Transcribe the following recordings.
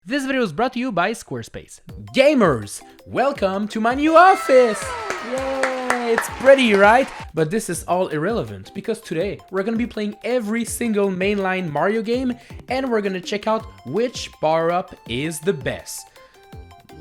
This video is brought to you by Squarespace. Gamers, welcome to my new office! Yay, it's pretty, right? But this is all irrelevant because today we're gonna be playing every single mainline Mario game and we're gonna check out which power-up is the best.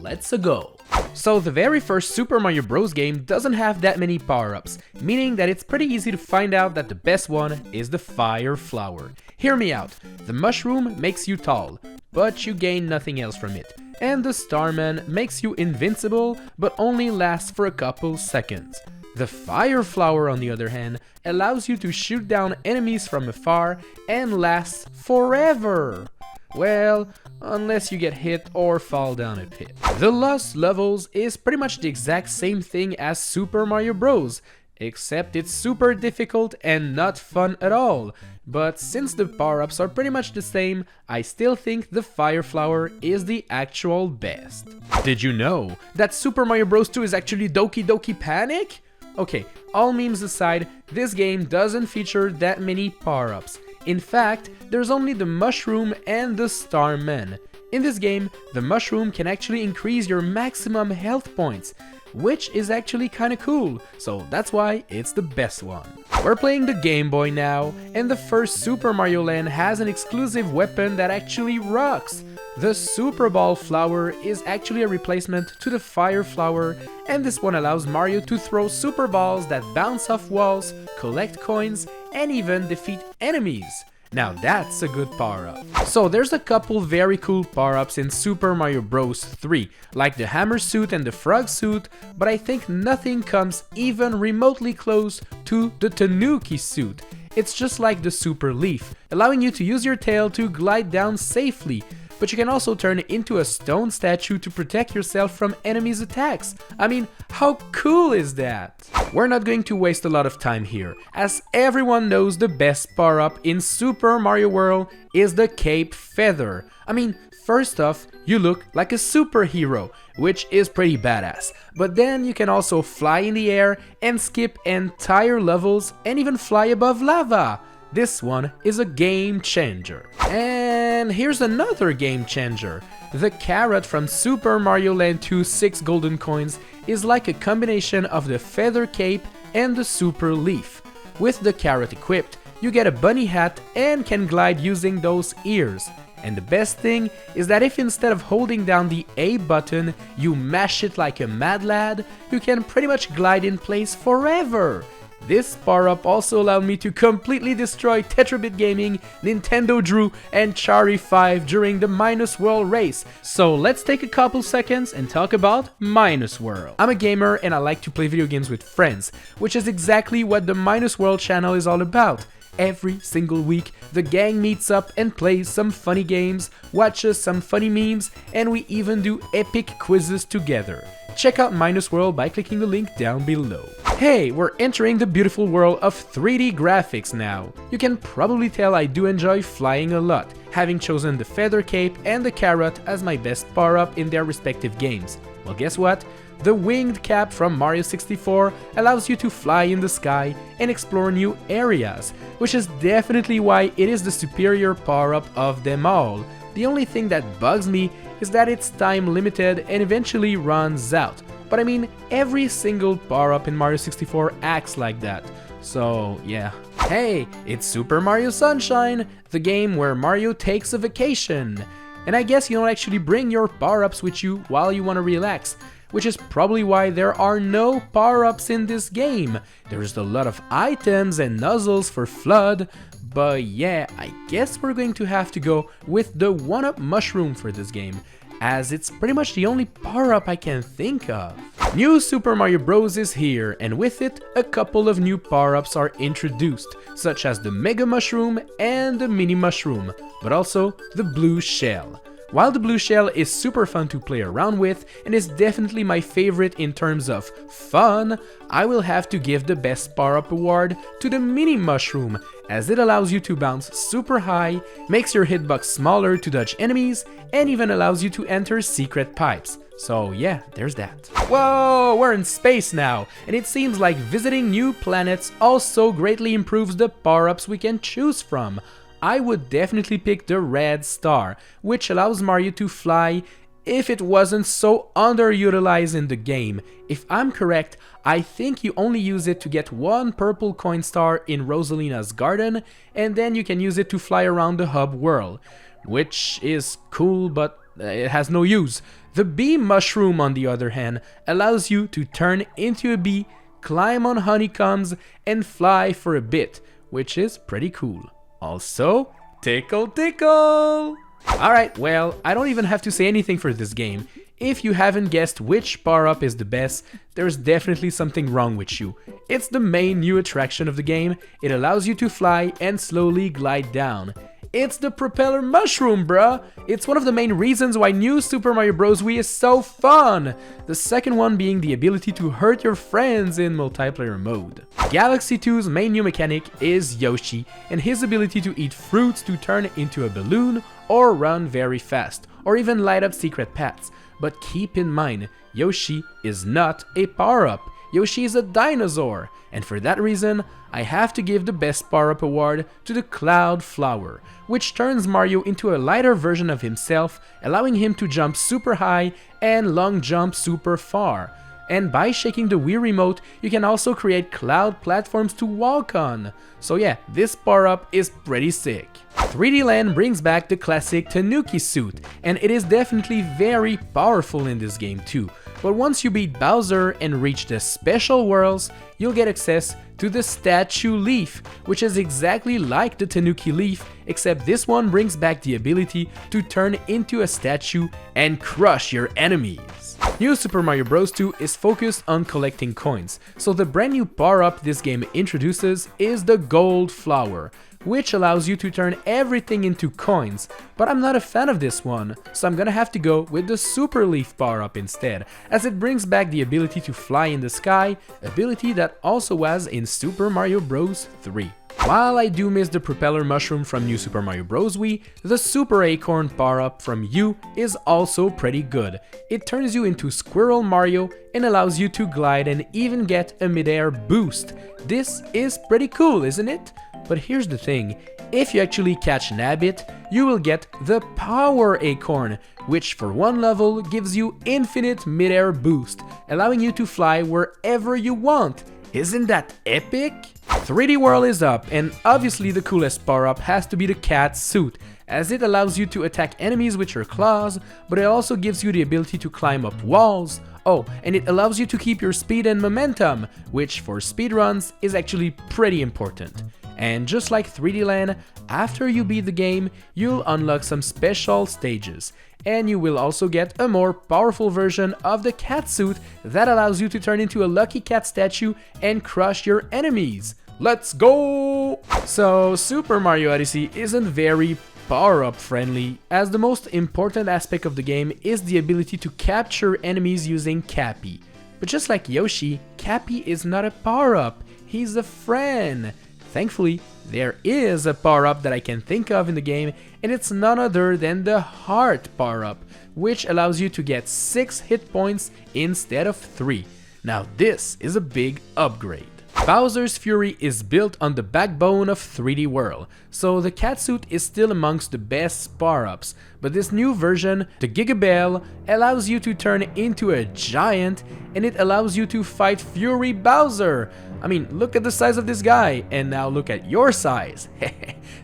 Let's go! So the very first Super Mario Bros. Game doesn't have that many power-ups, meaning that it's pretty easy to find out that the best one is the Fire Flower. Hear me out, the mushroom makes you tall, but you gain nothing else from it. And the Starman makes you invincible, but only lasts for a couple seconds. The Fire Flower, on the other hand, allows you to shoot down enemies from afar and lasts forever. Well, unless you get hit or fall down a pit. The Lost Levels is pretty much the exact same thing as Super Mario Bros, except it's super difficult and not fun at all. But since the power-ups are pretty much the same, I still think the Fire Flower is the actual best. Did you know that Super Mario Bros 2 is actually Doki Doki Panic? Okay, all memes aside, this game doesn't feature that many power-ups. In fact, there's only the mushroom and the Starman. In this game, the mushroom can actually increase your maximum health points, which is actually kinda cool, so that's why it's the best one. We're playing the Game Boy now, and the first Super Mario Land has an exclusive weapon that actually rocks. The Super Ball Flower is actually a replacement to the Fire Flower, and this one allows Mario to throw super balls that bounce off walls, collect coins, and even defeat enemies. Now that's a good power-up. So there's a couple very cool power-ups in Super Mario Bros 3, like the Hammer Suit and the Frog Suit, but I think nothing comes even remotely close to the Tanuki Suit. It's just like the Super Leaf, allowing you to use your tail to glide down safely, but you can also turn into a stone statue to protect yourself from enemies' attacks. I mean, how cool is that? We're not going to waste a lot of time here, as everyone knows the best power-up in Super Mario World is the Cape Feather. I mean, first off, you look like a superhero, which is pretty badass, but then you can also fly in the air and skip entire levels and even fly above lava. This one is a game changer. And here's another game changer. The carrot from Super Mario Land 2 6 golden coins is like a combination of the feather cape and the super leaf. With the carrot equipped, you get a bunny hat and can glide using those ears. And the best thing is that if instead of holding down the A button, you mash it like a mad lad, you can pretty much glide in place forever. This power-up also allowed me to completely destroy Tetrabit Gaming, Nintendo Drew, and Chari 5 during the Minus World race. So let's take a couple seconds and talk about Minus World. I'm a gamer and I like to play video games with friends, which is exactly what the Minus World channel is all about. Every single week, the gang meets up and plays some funny games, watches some funny memes, and we even do epic quizzes together. Check out Minus World by clicking the link down below. Hey, we're entering the beautiful world of 3D graphics now. You can probably tell I do enjoy flying a lot, having chosen the Feather Cape and the Carrot as my best power-up in their respective games. Well, guess what? The Winged Cap from Mario 64 allows you to fly in the sky and explore new areas, which is definitely why it is the superior power-up of them all. The only thing that bugs me is that it's time limited and eventually runs out. But I mean, every single power-up in Mario 64 acts like that. So yeah. Hey, it's Super Mario Sunshine, the game where Mario takes a vacation. And I guess you don't actually bring your power-ups with you while you want to relax, which is probably why there are no power-ups in this game. There's a lot of items and nozzles for FLUDD, but yeah, I guess we're going to have to go with the 1-up mushroom for this game, as it's pretty much the only power-up I can think of. New Super Mario Bros. Is here, and with it, a couple of new power-ups are introduced, such as the Mega Mushroom and the Mini Mushroom, but also the Blue Shell. While the Blue Shell is super fun to play around with and is definitely my favorite in terms of fun, I will have to give the best power-up award to the Mini Mushroom, as it allows you to bounce super high, makes your hitbox smaller to dodge enemies, and even allows you to enter secret pipes. So yeah, there's that. Whoa, we're in space now, and it seems like visiting new planets also greatly improves the power-ups we can choose from. I would definitely pick the red star, which allows Mario to fly if it wasn't so underutilized in the game. If I'm correct, I think you only use it to get one purple coin star in Rosalina's garden, and then you can use it to fly around the hub world, which is cool, but it has no use. The bee mushroom, on the other hand, allows you to turn into a bee, climb on honeycombs, and fly for a bit, which is pretty cool. Also, tickle tickle! Alright, well, I don't even have to say anything for this game. If you haven't guessed which power-up is the best, there's definitely something wrong with you. It's the main new attraction of the game. It allows you to fly and slowly glide down. It's the propeller mushroom, bruh! It's one of the main reasons why new Super Mario Bros. Wii is so fun! The second one being the ability to hurt your friends in multiplayer mode. Galaxy 2's main new mechanic is Yoshi, and his ability to eat fruits to turn into a balloon or run very fast, or even light up secret paths. But keep in mind, Yoshi is not a power-up. Yoshi is a dinosaur, and for that reason, I have to give the best power-up award to the Cloud Flower, which turns Mario into a lighter version of himself, allowing him to jump super high and long jump super far. And by shaking the Wii Remote, you can also create cloud platforms to walk on. So yeah, this power-up is pretty sick. 3D Land brings back the classic Tanuki suit, and it is definitely very powerful in this game too. But once you beat Bowser and reach the special worlds, you'll get access to the Statue Leaf, which is exactly like the Tanuki Leaf, except this one brings back the ability to turn into a statue and crush your enemies. New Super Mario Bros. 2 is focused on collecting coins, so the brand new power-up this game introduces is the Gold Flower, which allows you to turn everything into coins, but I'm not a fan of this one, so I'm gonna have to go with the Super Leaf power-up instead, as it brings back the ability to fly in the sky, ability that also was in Super Mario Bros. 3. While I do miss the propeller mushroom from New Super Mario Bros. Wii, the Super Acorn power-up from U is also pretty good. It turns you into Squirrel Mario and allows you to glide and even get a mid-air boost. This is pretty cool, isn't it? But here's the thing, if you actually catch Nabbit, you will get the Power Acorn, which for one level gives you infinite mid-air boost, allowing you to fly wherever you want. Isn't that epic? 3D World is up, and obviously the coolest power-up has to be the cat suit, as it allows you to attack enemies with your claws, but it also gives you the ability to climb up walls. Oh, and it allows you to keep your speed and momentum, which for speedruns is actually pretty important. And just like 3D Land, after you beat the game, you'll unlock some special stages. And you will also get a more powerful version of the cat suit that allows you to turn into a lucky cat statue and crush your enemies. Let's go! So Super Mario Odyssey isn't very power-up friendly, as the most important aspect of the game is the ability to capture enemies using Cappy. But just like Yoshi, Cappy is not a power-up, he's a friend. Thankfully, there is a power-up that I can think of in the game, and it's none other than the Heart power-up, which allows you to get 6 hit points instead of 3. Now this is a big upgrade. Bowser's Fury is built on the backbone of 3D World, so the catsuit is still amongst the best power-ups, but this new version, the Gigabell, allows you to turn into a giant, and it allows you to fight Fury Bowser. I mean, look at the size of this guy, and now look at your size.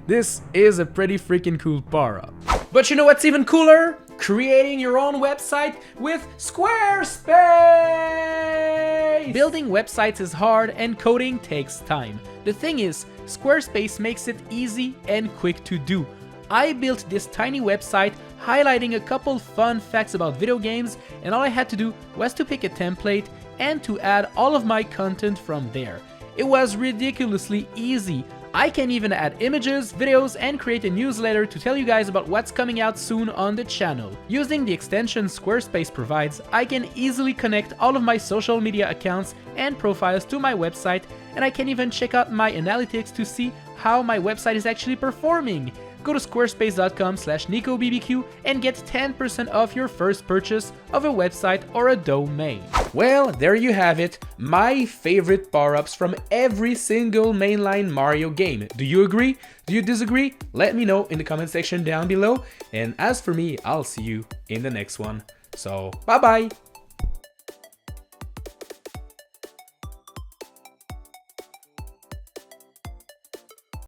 This is a pretty freaking cool power-up. But you know what's even cooler? Creating your own website with Squarespace! Building websites is hard and coding takes time. The thing is, Squarespace makes it easy and quick to do. I built this tiny website highlighting a couple fun facts about video games, and all I had to do was to pick a template and to add all of my content from there. It was ridiculously easy. I can even add images, videos, and create a newsletter to tell you guys about what's coming out soon on the channel. Using the extension Squarespace provides, I can easily connect all of my social media accounts and profiles to my website, and I can even check out my analytics to see how my website is actually performing. go to squarespace.com/NicoBBQ and get 10% off your first purchase of a website or a domain. Well, there you have it, my favorite power-ups from every single mainline Mario game. Do you agree? Do you disagree? Let me know in the comment section down below. And as for me, I'll see you in the next one. So, bye bye!